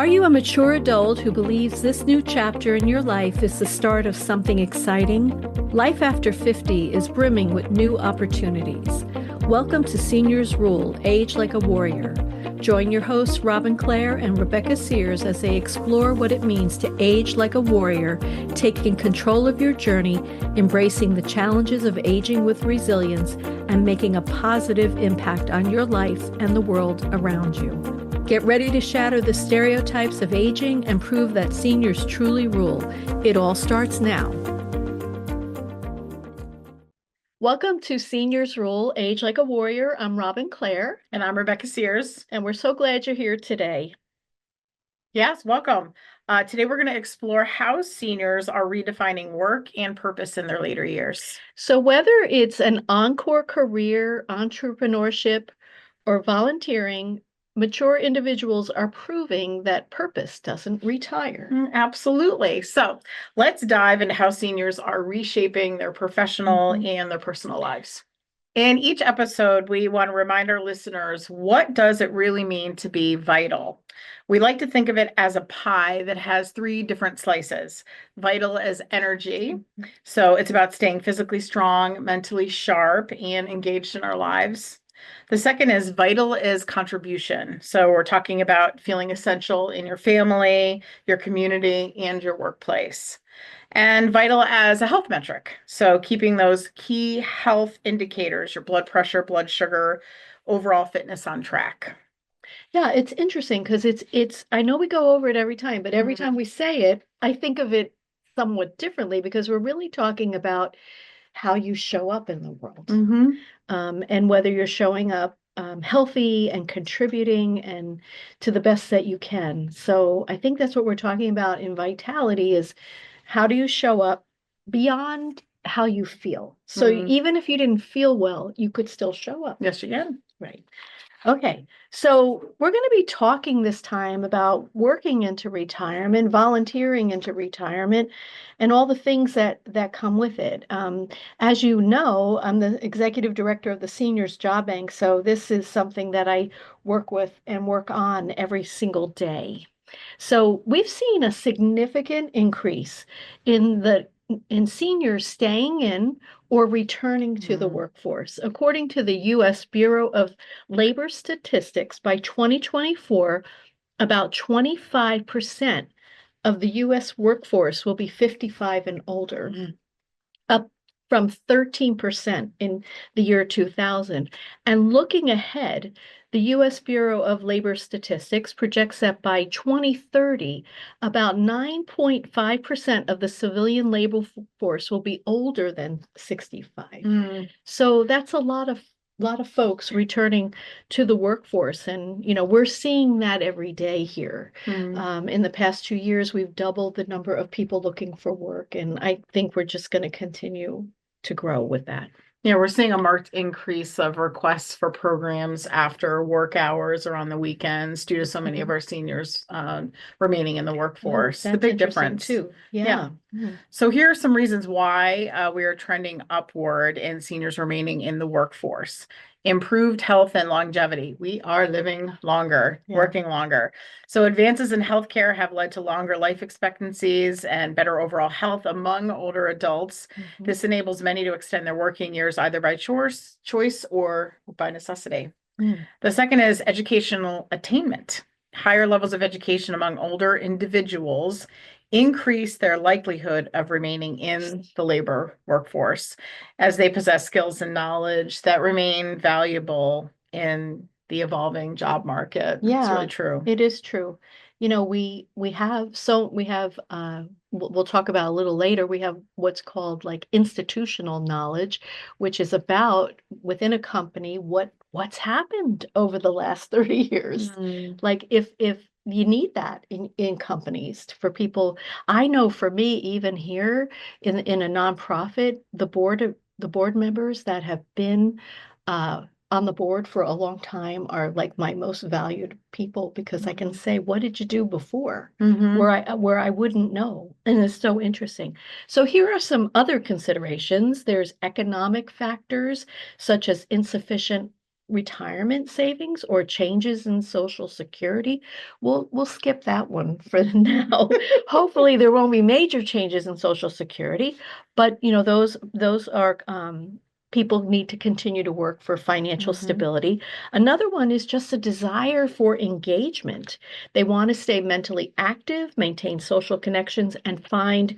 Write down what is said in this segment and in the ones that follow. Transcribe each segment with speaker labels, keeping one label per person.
Speaker 1: Are you a mature adult who believes this new chapter in your life is the start of something exciting? Life after 50 is brimming with new opportunities. Welcome to Seniors Rule, Age Like a Warrior. Join your hosts Robin Clare and Rebecca Sears as they explore what it means to age like a warrior, taking control of your journey, embracing the challenges of aging with resilience, and making a positive impact on your life and the world around you. Get ready to shatter the stereotypes of aging and prove that seniors truly rule. It all starts now. Welcome to Seniors Rule, Age Like a Warrior. I'm Robin Clare.
Speaker 2: And I'm Rebecca Sears.
Speaker 1: And we're so glad you're here today.
Speaker 2: Yes, welcome. Today we're going to explore how seniors are redefining work and purpose in their later years.
Speaker 1: So whether it's an encore career, entrepreneurship, or volunteering, mature individuals are proving that purpose doesn't retire.
Speaker 2: Absolutely. So let's dive into how seniors are reshaping their professional and their personal lives. In each episode, we want to remind our listeners, what does it really mean to be vital? We like to think of it as a pie that has three different slices. Vital as energy. So it's about staying physically strong, mentally sharp, and engaged in our lives. The second is vital as contribution. So we're talking about feeling essential in your family, your community, and your workplace. And vital as a health metric. So keeping those key health indicators, your blood pressure, blood sugar, overall fitness on track.
Speaker 1: Yeah, it's interesting because it's I know we go over it every time, but every time we say it, I think of it somewhat differently because we're really talking about how you show up in the world. And whether you're showing up healthy and contributing and to the best that you can. So I think that's what we're talking about in vitality is how do you show up beyond how you feel? So even if you didn't feel well, you could still show up.
Speaker 2: Yes, you can.
Speaker 1: Right. Okay, so we're going to be talking this time about working into retirement, volunteering into retirement, and all the things that come with it. As you know, I'm the executive director of the Seniors Job Bank, so this is something that I work with and work on every single day. So we've seen a significant increase in seniors staying in or returning to the workforce. According to the U.S. Bureau of Labor Statistics, by 2024, about 25% of the U.S. workforce will be 55 and older, up from 13% in the year 2000. And looking ahead, the U.S. Bureau of Labor Statistics projects that by 2030, about 9.5% of the civilian labor force will be older than 65. So that's a lot of folks returning to the workforce. And, we're seeing that every day here. In the past 2 years, we've doubled the number of people looking for work. And I think we're just going to continue to grow with that.
Speaker 2: Yeah, we're seeing a marked increase of requests for programs after work hours or on the weekends due to so many of our seniors remaining in the workforce.
Speaker 1: That's
Speaker 2: the big difference
Speaker 1: too. Yeah.
Speaker 2: So here are some reasons why we are trending upward in seniors remaining in the workforce. Improved health and longevity. We are living longer, working longer. So advances in healthcare have led to longer life expectancies and better overall health among older adults. This enables many to extend their working years either by choice or by necessity. The second is educational attainment. Higher levels of education among older individuals increase their likelihood of remaining in the labor workforce as they possess skills and knowledge that remain valuable in the evolving job market.
Speaker 1: Yeah,
Speaker 2: it's really true.
Speaker 1: It is true. We have we'll talk about a little later, we have what's called like institutional knowledge, which is about within a company what's happened over the last 30 years. Like if you need that in companies for people. I know for me, even here in a nonprofit, the board members that have been on the board for a long time are like my most valued people because I can say, what did you do before? Where I wouldn't know. And it's so interesting. So here are some other considerations. There's economic factors such as insufficient retirement savings or changes in Social Security, we'll skip that one for now. Hopefully, there won't be major changes in Social Security, but those are people need to continue to work for financial stability. Another one is just a desire for engagement. They want to stay mentally active, maintain social connections, and find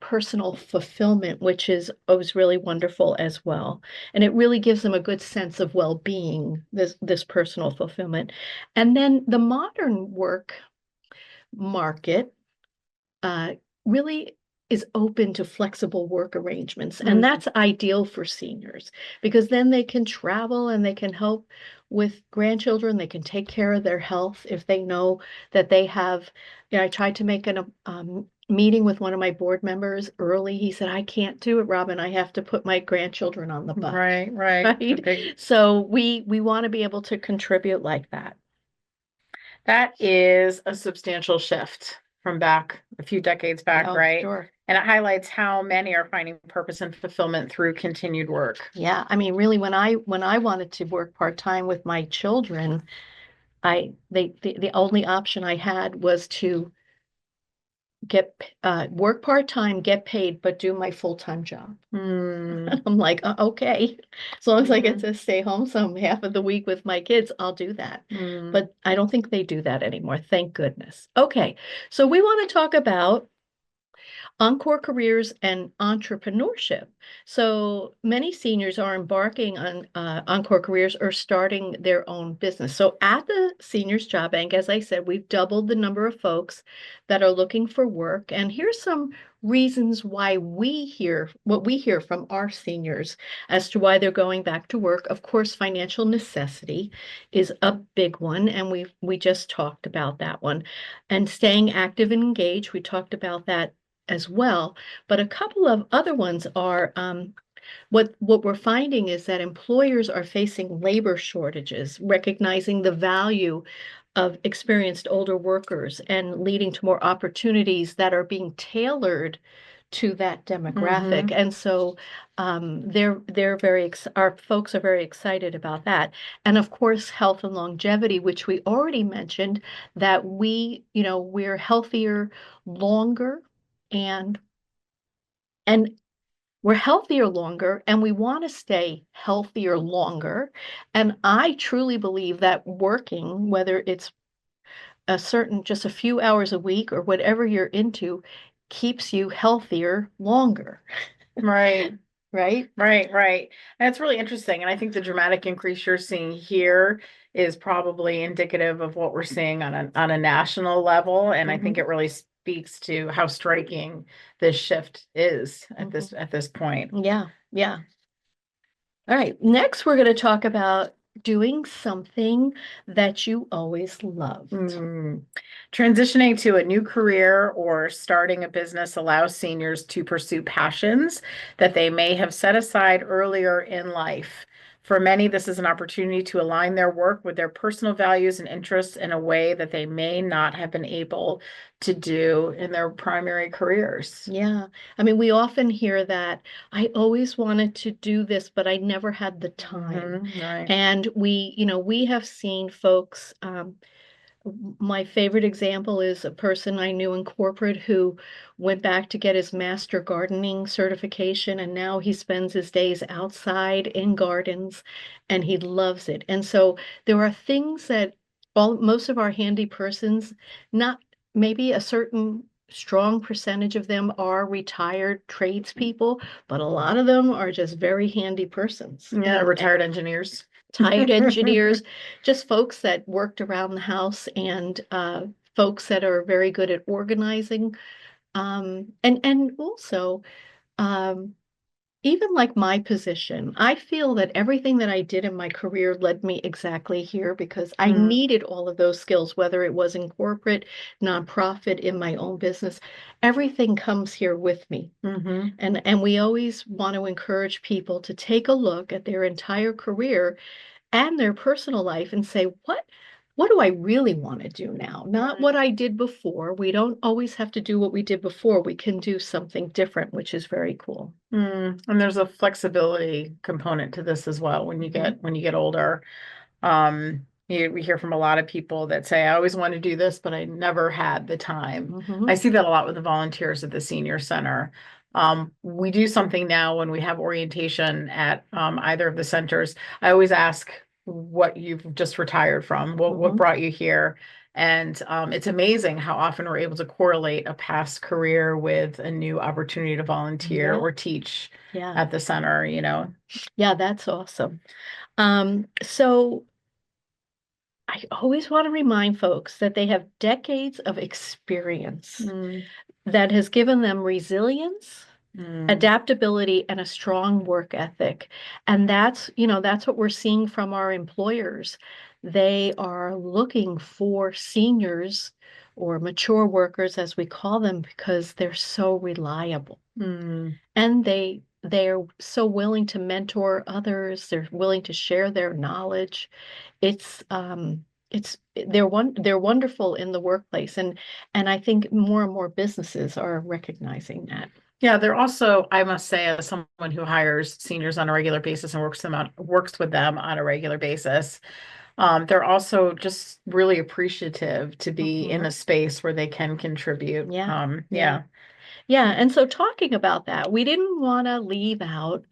Speaker 1: personal fulfillment, which is always really wonderful as well. And it really gives them a good sense of well-being, this personal fulfillment. And then the modern work market uh, really is open to flexible work arrangements. And that's ideal for seniors because then they can travel and they can help with grandchildren. They can take care of their health if they know that they have. I tried to make a meeting with one of my board members early. He said, I can't do it, Robin. I have to put my grandchildren on the bus.
Speaker 2: Right.
Speaker 1: Right. So we want to be able to contribute like that.
Speaker 2: That is a substantial shift from back a few decades back,
Speaker 1: Oh,
Speaker 2: right?
Speaker 1: sure.
Speaker 2: And it highlights how many are finding purpose and fulfillment through continued work.
Speaker 1: Yeah, I mean, really, when I wanted to work part-time with my children, the only option I had was to work part-time, get paid, but do my full-time job. I'm like, okay, as long as I get to stay home some half of the week with my kids, I'll do that. But I don't think they do that anymore. Thank goodness. Okay, so we want to talk about encore careers and entrepreneurship. So many seniors are embarking on encore careers or starting their own business. So at the Seniors Job Bank, as I said, we've doubled the number of folks that are looking for work. And here's some reasons why what we hear from our seniors as to why they're going back to work. Of course, financial necessity is a big one, and we just talked about that one. And staying active and engaged, we talked about that as well. But a couple of other ones are what we're finding is that employers are facing labor shortages, recognizing the value of experienced older workers and leading to more opportunities that are being tailored to that demographic. And so our folks are very excited about that. And of course, health and longevity, which we already mentioned, that we're healthier longer and and we're healthier longer and we want to stay healthier longer. And I truly believe that working, whether it's just a few hours a week or whatever you're into, keeps you healthier longer.
Speaker 2: Right.
Speaker 1: Right?
Speaker 2: Right. And it's really interesting. And I think the dramatic increase you're seeing here is probably indicative of what we're seeing on a national level. And I think it really speaks to how striking this shift is at this point.
Speaker 1: Yeah. All right. Next, we're going to talk about doing something that you always loved.
Speaker 2: Transitioning to a new career or starting a business allows seniors to pursue passions that they may have set aside earlier in life. For many, this is an opportunity to align their work with their personal values and interests in a way that they may not have been able to do in their primary careers.
Speaker 1: Yeah. I mean, we often hear that I always wanted to do this, but I never had the time.
Speaker 2: Right.
Speaker 1: And we have seen folks, my favorite example is a person I knew in corporate who went back to get his master gardening certification, and now he spends his days outside in gardens and he loves it. And so there are things that most of our handy persons, not maybe a certain strong percentage of them are retired tradespeople, but a lot of them are just very handy persons.
Speaker 2: Yeah, retired engineers.
Speaker 1: Tired engineers, just folks that worked around the house and folks that are very good at organizing. And also, even like my position, I feel that everything that I did in my career led me exactly here because I needed all of those skills, whether it was in corporate, nonprofit, in my own business. Everything comes here with me. And we always want to encourage people to take a look at their entire career and their personal life and say, what do I really want to do now? Not what I did before. We don't always have to do what we did before. We can do something different, which is very cool.
Speaker 2: And there's a flexibility component to this as well when you get older. We hear from a lot of people that say, I always want to do this, but I never had the time. I see that a lot with the volunteers at the senior center. We do something now when we have orientation at either of the centers. I always ask what you've just retired from, what brought you here. And it's amazing how often we're able to correlate a past career with a new opportunity to volunteer or teach at the center,
Speaker 1: Yeah, that's awesome. So I always want to remind folks that they have decades of experience that has given them resilience, adaptability, and a strong work ethic. And that's what we're seeing from our employers. They are looking for seniors or mature workers, as we call them, because they're so reliable. And they're so willing to mentor others. They're willing to share their knowledge. It's they're wonderful in the workplace, and I think more and more businesses are recognizing that.
Speaker 2: Yeah, they're also, I must say, as someone who hires seniors on a regular basis and works with them on a regular basis, they're also just really appreciative to be in a space where they can contribute.
Speaker 1: Yeah. And so talking about that, we didn't want to leave out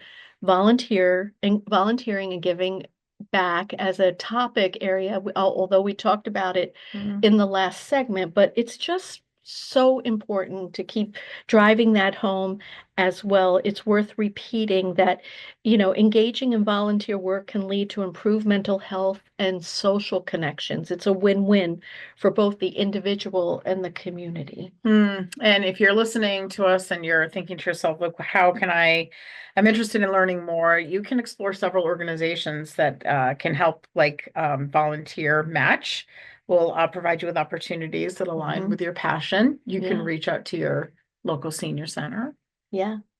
Speaker 1: volunteering and giving back as a topic area, although we talked about it in the last segment, but it's just so important to keep driving that home as well. It's worth repeating that, engaging in volunteer work can lead to improved mental health and social connections. It's a win-win for both the individual and the community.
Speaker 2: And if you're listening to us and you're thinking to yourself, look, I'm interested in learning more, you can explore several organizations that can help, like Volunteer Match will provide you with opportunities that align with your passion. You can reach out to your local senior center.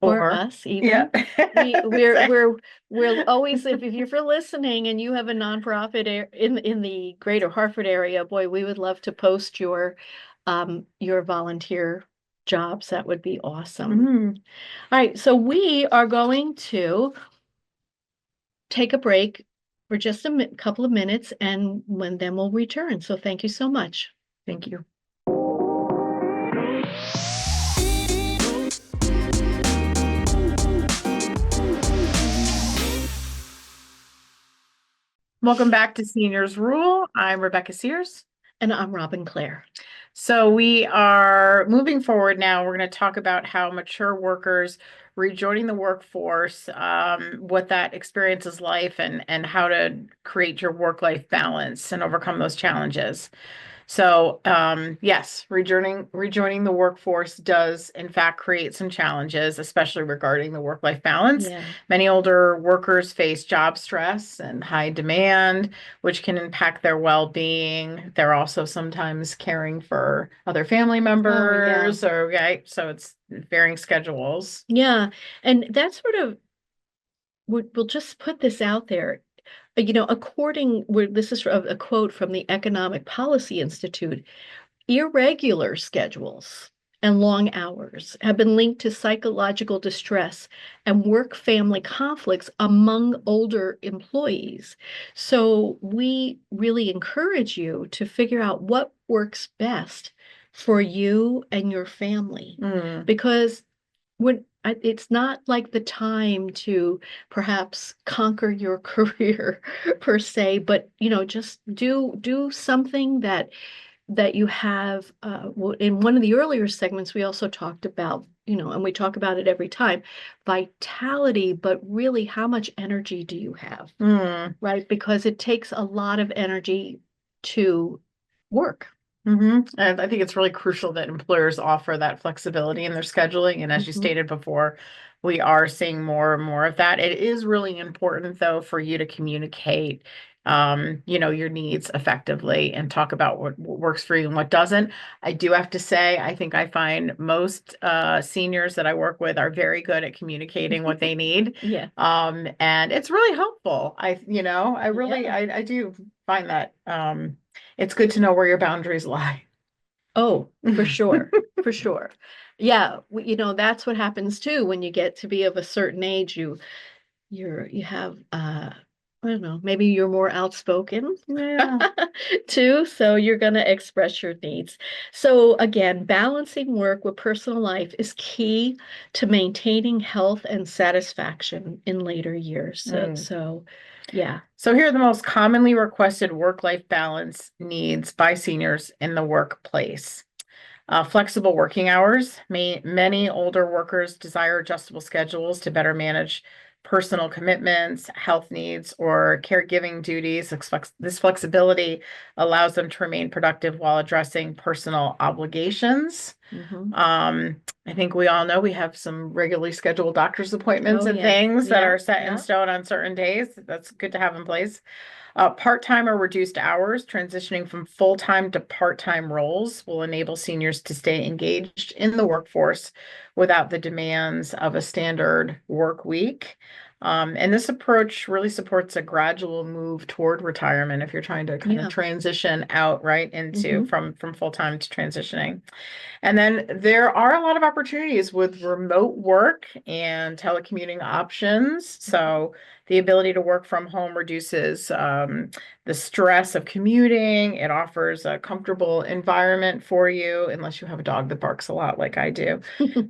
Speaker 1: Or us even. We're always, if you're listening and you have a nonprofit in the greater Hartford area, boy, we would love to post your volunteer jobs. That would be awesome. All right, so we are going to take a break for just a couple of minutes, and then we'll return. So thank you so much.
Speaker 2: Thank you. Welcome back to Seniors Rule. I'm Rebecca Sears.
Speaker 1: And I'm Robin Clare.
Speaker 2: So we are moving forward now. We're going to talk about how mature workers rejoining the workforce, what that experience is like, and how to create your work-life balance and overcome those challenges. So yes, rejoining the workforce does in fact create some challenges, especially regarding the work-life balance. Many older workers face job stress and high demand, which can impact their well-being. They're also sometimes caring for other family members, so it's varying schedules.
Speaker 1: And that's sort of, we'll just put this out there. This is a quote from the Economic Policy Institute, irregular schedules and long hours have been linked to psychological distress and work-family conflicts among older employees. So we really encourage you to figure out what works best for you and your family, because it's not like the time to perhaps conquer your career per se, but just do something that you have. In one of the earlier segments, we also talked about, and we talk about it every time, vitality, but really how much energy do you have, right? Because it takes a lot of energy to work.
Speaker 2: And I think it's really crucial that employers offer that flexibility in their scheduling. And as you stated before, we are seeing more and more of that. It is really important, though, for you to communicate, your needs effectively and talk about what works for you and what doesn't. I do have to say, I think I find most seniors that I work with are very good at communicating what they need. And it's really helpful. I do find that It's good to know where your boundaries lie.
Speaker 1: Oh, for sure, for sure. Yeah, that's what happens too when you get to be of a certain age. You have I don't know, maybe you're more outspoken
Speaker 2: Yeah.
Speaker 1: too, so you're going to express your needs. So again, balancing work with personal life is key to maintaining health and satisfaction in later years.
Speaker 2: Mm.
Speaker 1: Yeah.
Speaker 2: So here are the most commonly requested work-life balance needs by seniors in the workplace. Flexible working hours. Many older workers desire adjustable schedules to better manage personal commitments, health needs, or caregiving duties. This flexibility allows them to remain productive while addressing personal obligations.
Speaker 1: Hmm.
Speaker 2: I think we all know we have some regularly scheduled doctor's appointments
Speaker 1: Oh
Speaker 2: and
Speaker 1: yeah.
Speaker 2: things that
Speaker 1: Yeah.
Speaker 2: are set in
Speaker 1: Yeah.
Speaker 2: stone on certain days. That's good to have in place. Part-time or reduced hours, transitioning from full-time to part-time roles will enable seniors to stay engaged in the workforce without the demands of a standard work week. And this approach really supports a gradual move toward retirement if you're trying to kind of
Speaker 1: Yeah.
Speaker 2: transition out right into
Speaker 1: Hmm.
Speaker 2: from full-time to transitioning. And then there are a lot of opportunities with remote work and telecommuting options. So the ability to work from home reduces the stress of commuting. It offers a comfortable environment for you, unless you have a dog that barks a lot like I do.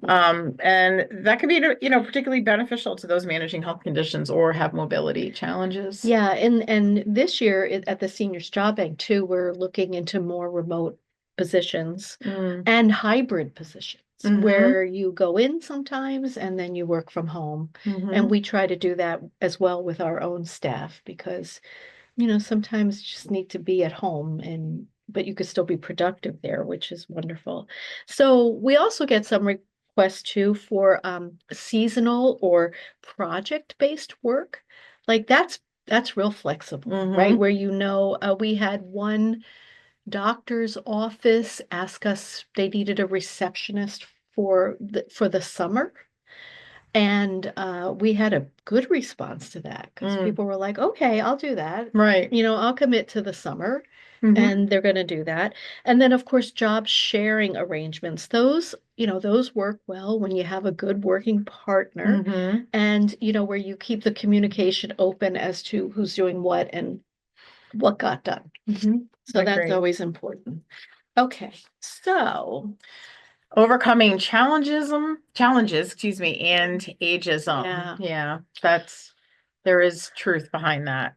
Speaker 2: And that can be, particularly beneficial to those managing health conditions or have mobility challenges.
Speaker 1: Yeah, and this year at the seniors job bank too, we're looking into more remote positions
Speaker 2: Mm.
Speaker 1: and hybrid positions
Speaker 2: Hmm.
Speaker 1: where you go in sometimes and then you work from home. And
Speaker 2: Hmm.
Speaker 1: we try to do that as well with our own staff because, sometimes you just need to be at home but you could still be productive there, which is wonderful. So we also get some requests too for seasonal or project-based work. Like that's real flexible, right?
Speaker 2: Hmm.
Speaker 1: Where we had one doctor's office ask us they needed a receptionist for the summer. And we had a good response to that because
Speaker 2: Mm.
Speaker 1: people were like, okay, I'll do that.
Speaker 2: Right.
Speaker 1: I'll commit to the summer
Speaker 2: Hmm.
Speaker 1: and they're going to do that. And then, of course, job sharing arrangements. Those work well when you have a good working partner
Speaker 2: Hmm.
Speaker 1: and, where you keep the communication open as to who's doing what and what got done.
Speaker 2: Hmm.
Speaker 1: So that's
Speaker 2: Agree.
Speaker 1: always important. Okay. So,
Speaker 2: Overcoming challenges, excuse me, and ageism.
Speaker 1: yeah.
Speaker 2: Yeah, there is truth behind that.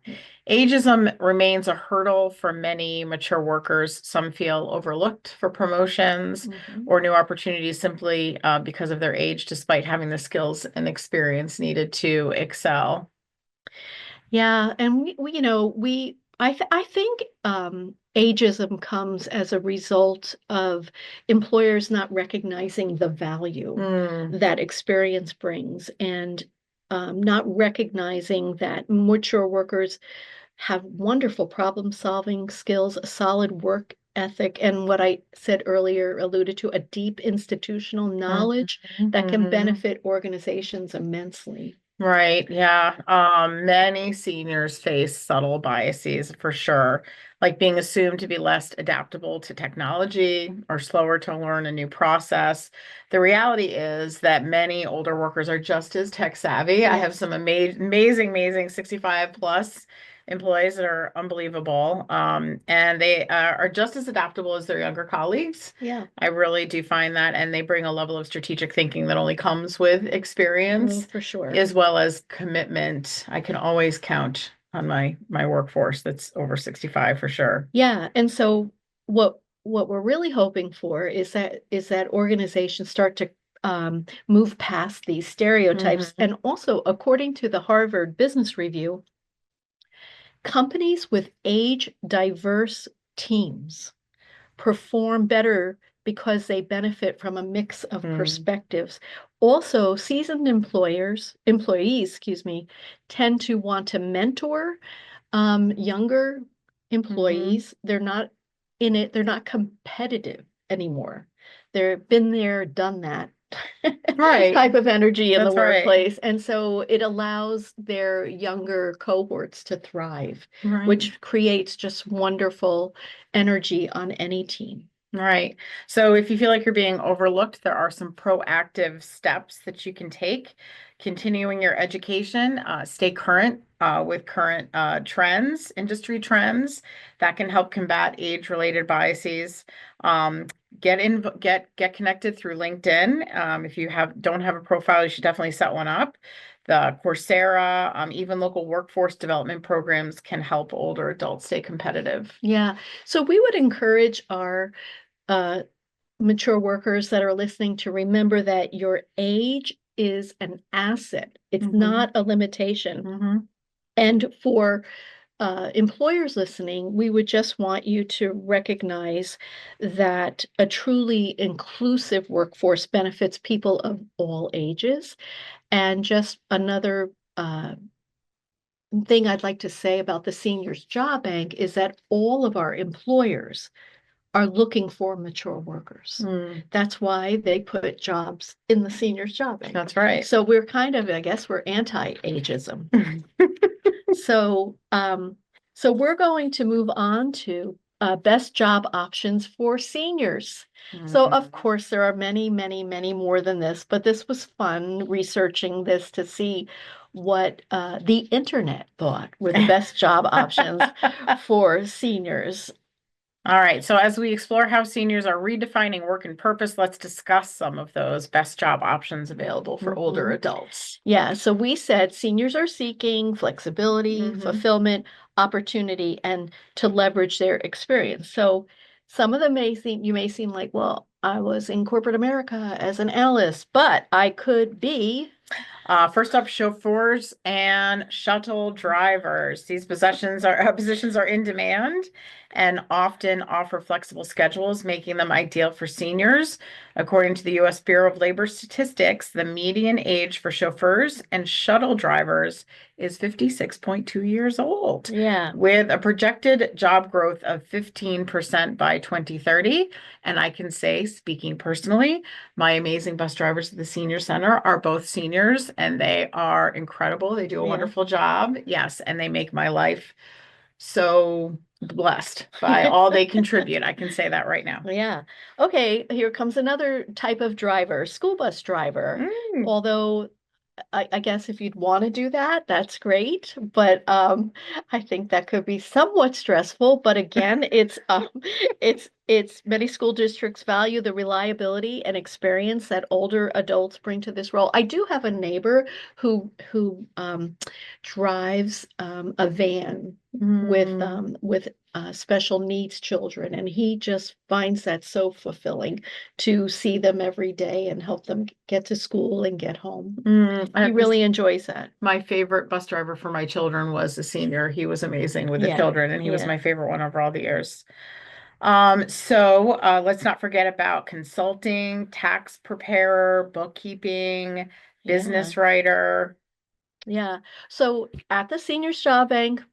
Speaker 2: Ageism remains a hurdle for many mature workers. Some feel overlooked for promotions
Speaker 1: Mhm.
Speaker 2: or new opportunities simply because of their age, despite having the skills and experience needed to excel.
Speaker 1: Yeah, and I think ageism comes as a result of employers not recognizing the value
Speaker 2: Mm.
Speaker 1: that experience brings and not recognizing that mature workers have wonderful problem-solving skills, a solid work ethic, and what I said earlier alluded to a deep institutional
Speaker 2: Mhm.
Speaker 1: knowledge that can
Speaker 2: Mhm.
Speaker 1: benefit organizations immensely.
Speaker 2: Right, yeah. Many seniors face subtle biases for sure, like being assumed to be less adaptable to technology or slower to learn a new process. The reality is that many older workers are just as tech savvy. I have
Speaker 1: Yes.
Speaker 2: some amazing 65 plus employees that are unbelievable. And they are just as adaptable as their younger colleagues.
Speaker 1: Yeah.
Speaker 2: I really do find that, and they bring a level of strategic thinking that only comes with
Speaker 1: Oh,
Speaker 2: experience
Speaker 1: for sure.
Speaker 2: as well as commitment. I can always count on my workforce that's over 65 for sure.
Speaker 1: Yeah, and so what we're really hoping for is that organizations start to move past these stereotypes.
Speaker 2: Hmm.
Speaker 1: And also, according to the Harvard Business Review, companies with age diverse teams perform better because they benefit from a mix of
Speaker 2: Mm.
Speaker 1: perspectives. Also, seasoned employees, excuse me, tend to want to mentor younger
Speaker 2: Hmm.
Speaker 1: employees. They're not in it, they're not competitive anymore. They've been there, done that,
Speaker 2: Right.
Speaker 1: type of energy in the
Speaker 2: That's right.
Speaker 1: workplace. And so it allows their younger cohorts to thrive,
Speaker 2: Right.
Speaker 1: which creates just wonderful energy on any team.
Speaker 2: Right. So if you feel like you're being overlooked, there are some proactive steps that you can take. Continuing your education, stay current with current trends, industry trends that can help combat age-related biases. Get connected through LinkedIn. If you don't have a profile, you should definitely set one up. The Coursera, even local workforce development programs can help older adults stay competitive.
Speaker 1: Yeah. So we would encourage our uh, mature workers that are listening to remember that your age is an asset. It's
Speaker 2: Mhm.
Speaker 1: not a limitation.
Speaker 2: Mhm.
Speaker 1: And for employers listening, we would just want you to recognize that a truly inclusive workforce benefits people of all ages. And just another thing I'd like to say about the Seniors Job Bank is that all of our employers are looking for mature workers.
Speaker 2: Mm,
Speaker 1: That's why they put jobs in the Seniors Job Bank.
Speaker 2: that's right.
Speaker 1: So we're kind of, I guess, we're anti-ageism. So, so we're going to move on to best job options for seniors. So, of
Speaker 2: Mhm.
Speaker 1: course, there are many, many, many more than this, but this was fun researching this to see what the internet thought were the best job options for seniors.
Speaker 2: All right, so as we explore how seniors are redefining work and purpose, let's discuss some of those best job options available for older
Speaker 1: Mhm.
Speaker 2: adults.
Speaker 1: Yeah, so we said seniors are seeking flexibility,
Speaker 2: Mhm.
Speaker 1: fulfillment, opportunity, and to leverage their experience. So some of them you may seem like, well, I was in corporate America as an analyst, but I could be.
Speaker 2: First up, chauffeurs and shuttle drivers. These positions are in demand and often offer flexible schedules, making them ideal for seniors. According to the U.S. Bureau of Labor Statistics, the median age for chauffeurs and shuttle drivers is 56.2 years old,
Speaker 1: Yeah.
Speaker 2: with a projected job growth of 15% by 2030. And I can say, speaking personally, my amazing bus drivers at the senior center are both seniors and they are incredible. They do a
Speaker 1: Yeah.
Speaker 2: wonderful job. Yes, and they make my life so blessed by all they contribute. I can say that right now.
Speaker 1: Yeah. Okay, here comes another type of driver, school bus driver.
Speaker 2: Mm.
Speaker 1: Although I guess if you'd want to do that, that's great. But I think that could be somewhat stressful. But again, it's many school districts value the reliability and experience that older adults bring to this role. I do have a neighbor who drives a van with special needs children, and he just finds that so fulfilling to see them every day and help them get to school and get home. He really enjoys that.
Speaker 2: My favorite bus driver for my children was a senior. He was amazing with the
Speaker 1: Yeah,
Speaker 2: children, and he was
Speaker 1: yeah,
Speaker 2: my favorite one over all the years. Let's not forget about consulting, tax preparer, bookkeeping,
Speaker 1: yeah,
Speaker 2: business writer.
Speaker 1: yeah. So at the Seniors Job Bank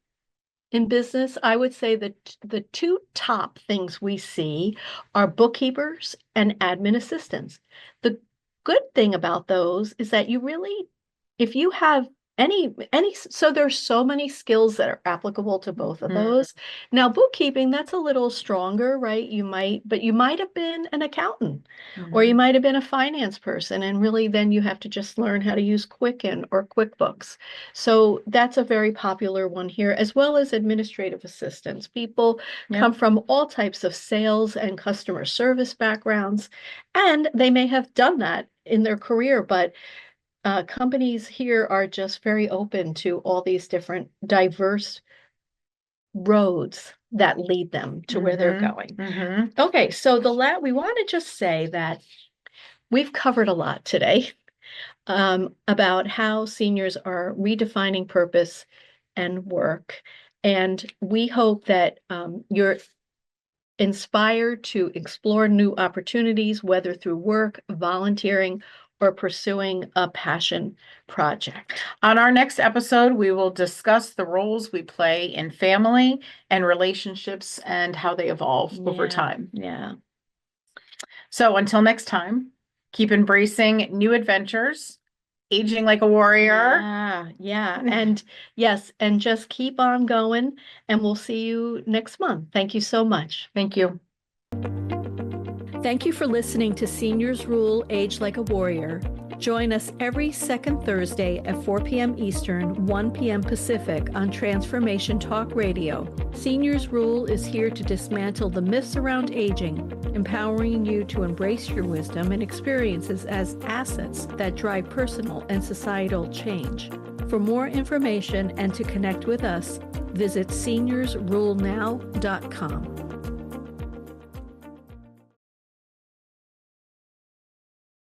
Speaker 1: in business, I would say that the two top things we see are bookkeepers and admin assistants. The good thing about those is that you really, if you have so there's so many skills that are applicable to both of
Speaker 2: Mhm.
Speaker 1: those. Now, bookkeeping, that's a little stronger, right? But you might have been an accountant or you
Speaker 2: Mhm.
Speaker 1: might have been a finance person, and really then you have to just learn how to use Quicken or QuickBooks. So that's a very popular one here, as well as administrative assistants. People
Speaker 2: Yep.
Speaker 1: come from all types of sales and customer service backgrounds, and they may have done that in their career, but companies here are just very open to all these different diverse roads that lead them to where they're
Speaker 2: Mhm.
Speaker 1: going.
Speaker 2: Mhm.
Speaker 1: Okay, so we want to just say that we've covered a lot today about how seniors are redefining purpose and work. And we hope that you're inspired to explore new opportunities, whether through work, volunteering, or pursuing a passion project.
Speaker 2: On our next episode, we will discuss the roles we play in family and relationships and how they evolve over time.
Speaker 1: Yeah.
Speaker 2: So until next time. Keep embracing new adventures, aging like a warrior.
Speaker 1: Yeah. And yes, and just keep on going, and we'll see you next month. Thank you so much.
Speaker 2: Thank you.
Speaker 1: Thank you for listening to Seniors Rule Age Like a Warrior. Join us every second Thursday at 4 p.m. Eastern, 1 p.m. Pacific on Transformation Talk Radio. Seniors Rule is here to dismantle the myths around aging, empowering you to embrace your wisdom and experiences as assets that drive personal and societal change. For more information and to connect with us, visit seniorsrulenow.com.